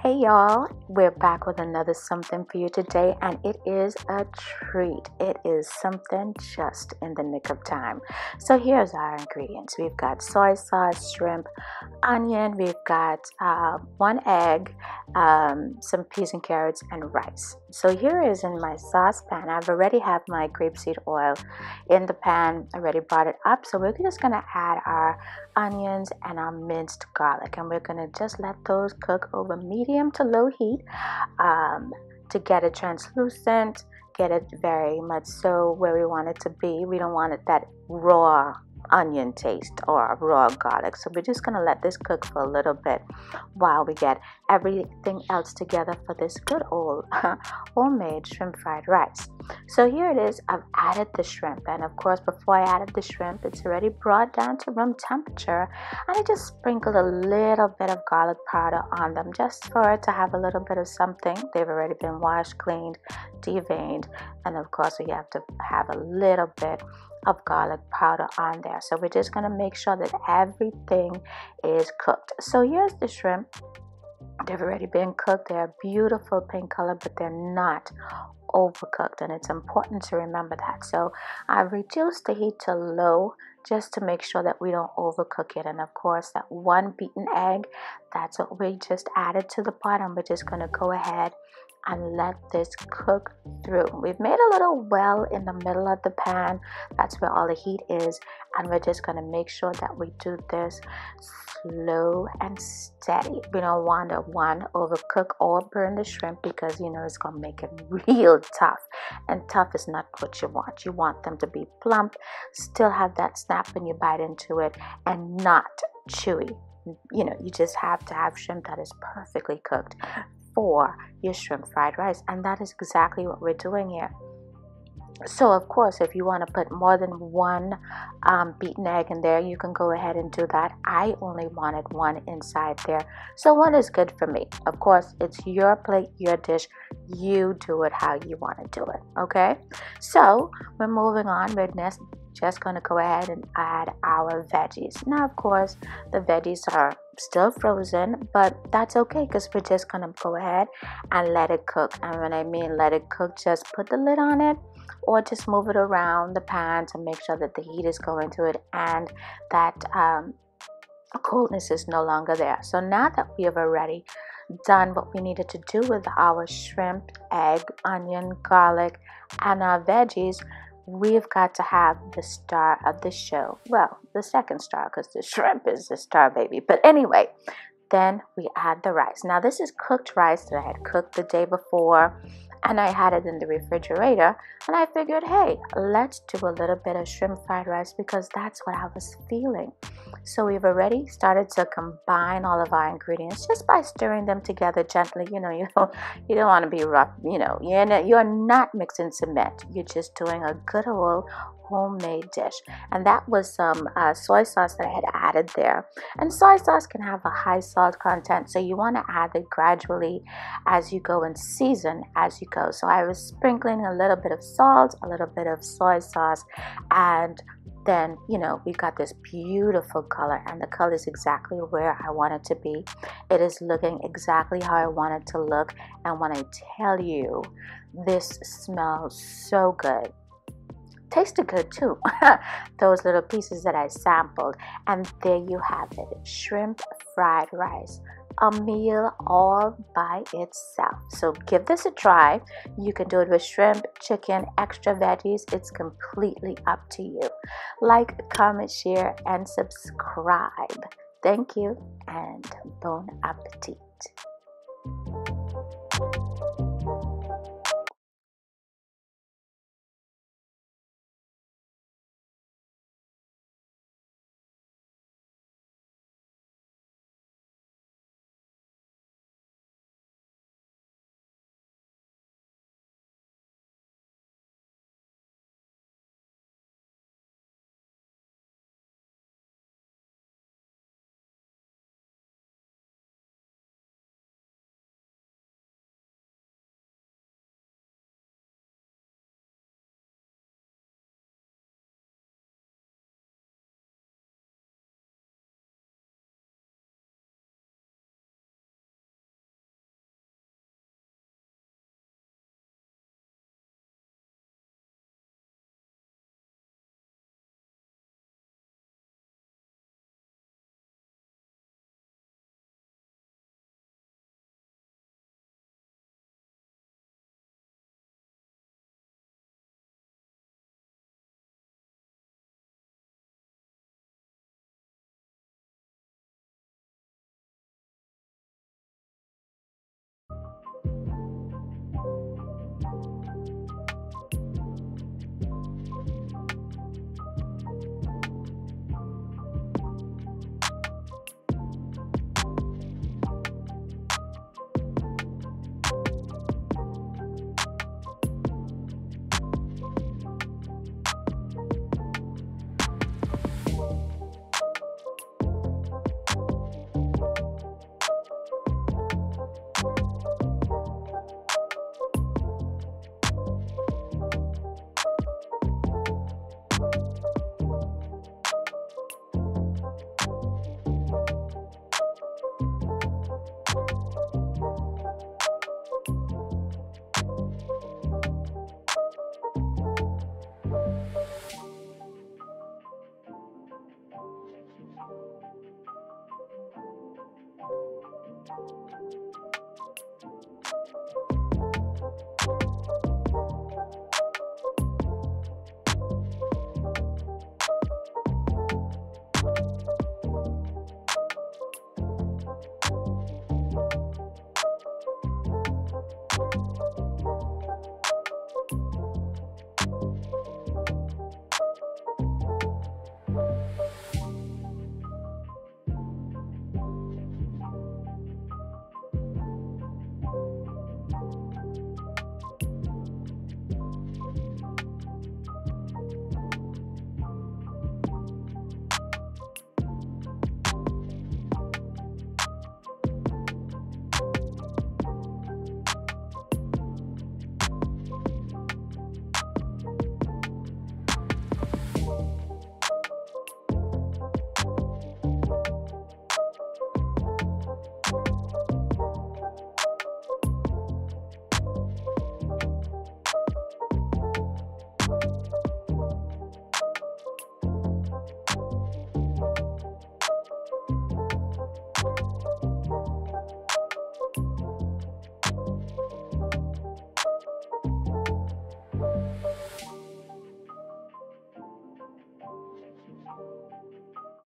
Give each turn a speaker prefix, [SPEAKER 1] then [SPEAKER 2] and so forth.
[SPEAKER 1] Hey y'all, we're back with another something for you today, and it is a treat. It is something just in the nick of time. So here's our ingredients. We've got soy sauce, shrimp, onion, we've got 1 egg, some peas and carrots, and rice. So here is in my saucepan. I've already have my grapeseed oil in the pan, already brought it up. So we're just gonna add our onions and our minced garlic, and we're gonna just let those cook over medium to low heat to get it translucent, get it very much so where we want it to be. We don't want it that raw onion taste or raw garlic, so we're just gonna let this cook for a little bit while we get everything else together for this good old homemade shrimp fried rice. So here it is. I've added the shrimp, and of course before I added the shrimp, it's already brought down to room temperature, and I just sprinkled a little bit of garlic powder on them just for it to have a little bit of something. They've already been washed, cleaned, deveined, and of course we have to have a little bit of garlic powder on there. So we're just going to make sure that everything is cooked. So here's the shrimp. They've already been cooked. They're a beautiful pink color, but they're not overcooked, and it's important to remember that. So I've reduced the heat to low just to make sure that we don't overcook it. And of course that 1 beaten egg, that's what we just added to the pot, and we're just going to go ahead and let this cook through. We've made a little well in the middle of the pan. That's where all the heat is, and we're just going to make sure that we do this slow and steady. We don't want to overcook or burn the shrimp, because it's going to make it real tough, and tough is not what you want. You want them to be plump, still have that snap when you bite into it, and not chewy. You just have to have shrimp that is perfectly cooked for your shrimp fried rice, and that is exactly what we're doing here. So of course, if you want to put more than 1 beaten egg in there, you can go ahead and do that. I only wanted 1 inside there, so 1 is good for me. Of course, it's your plate, your dish. You do it how you want to do it, okay? So we're moving on. We're just going to go ahead and add our veggies. Now, of course, the veggies are still frozen, but that's okay, because we're just going to go ahead and let it cook. And when I mean let it cook, just put the lid on it, or just move it around the pan to make sure that the heat is going to it and that coldness is no longer there. So now that we have already done what we needed to do with our shrimp, egg, onion, garlic, and our veggies, we've got to have the star of the show. Well, the second star, because the shrimp is the star baby. But anyway, then we add the rice. Now this is cooked rice that I had cooked the day before, and I had it in the refrigerator, and I figured, hey, let's do a little bit of shrimp fried rice, because that's what I was feeling. So we've already started to combine all of our ingredients just by stirring them together gently. You don't want to be rough. You're not mixing cement. You're just doing a good old homemade dish. And that was some soy sauce that I had added there. And soy sauce can have a high salt content, so you want to add it gradually as you go and season as you go. So I was sprinkling a little bit of salt, a little bit of soy sauce, and then we got this beautiful color, and the color is exactly where I want it to be. It is looking exactly how I want it to look, and when I tell you, this smells so good. Tasted good too. Those little pieces that I sampled, and there you have it, shrimp fried rice, a meal all by itself. So give this a try. You can do it with shrimp, chicken, extra veggies. It's completely up to you. Like, comment, share, and subscribe. Thank you, and bon appetit.